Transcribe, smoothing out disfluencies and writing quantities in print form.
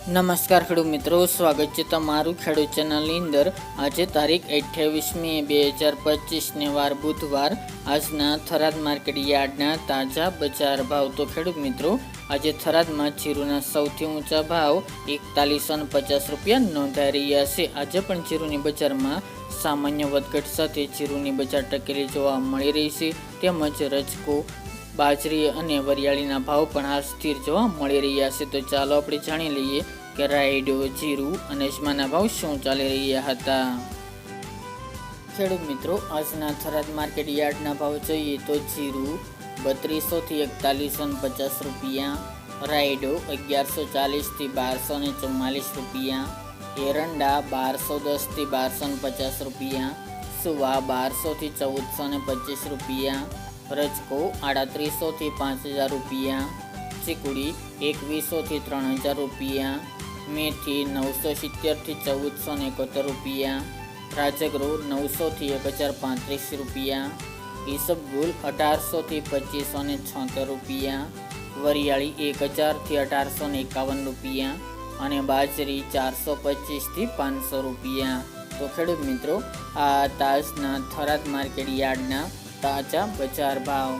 નમસ્કાર ખેડૂત મિત્રો, સ્વાગત છે તમારું ખેડૂત ચેનલની અંદર। આજે તારીખ 28 મે 2025 ને વાર બુધવાર। આજના થરાદ માર્કેટ યાર્ડના તાજા બજાર ભાવ। તો ખેડૂત મિત્રો, આજે થરાદમાં જીરુના સૌથી ઊંચા ભાવ 4150 રૂપિયા નોંધાઈ રહ્યા છે। આજે પણ જીરુની બજારમાં સામાન્ય વધઘટ સાથે જીરુની બજાર ટકેલી જોવા મળી રહી છે। તેમજ રજકો, બાજરી અને વરિયાળીના ભાવ પણ હાલ સ્થિર જોવા મળી રહ્યા છે। તો ચાલો આપણે જાણી લઈએ કે રાયડો, જીરું અને અજમાના ભાવ શું ચાલી રહ્યા હતા। ખેડૂત મિત્રો, આજના થરાદ માર્કેટ યાર્ડના ભાવ જોઈએ તો જીરું 3200 થી 4150 રૂપિયા, રાયડો 1140 થી 1244 રૂપિયા, એરંડા 1210 થી 1250 રૂપિયા, સુવા 1200 થી 1425 રૂપિયા, રજકો 3800 થી 5000 રૂપિયા, ચીકુડી 2100 થી 3000 રૂપિયા, મેથી 970 થી 1471 રૂપિયા, રાજગરો 900 થી 1035 રૂપિયા, ઈસબગુલ 1800 થી 2576 રૂપિયા, વરિયાળી 1000 થી 1851 રૂપિયા અને બાજરી 425 થી 500 રૂપિયા। તો ખેડૂત મિત્રો, આ તાજના થરાદ માર્કેટ યાર્ડના તાજા બજાર ભાવ।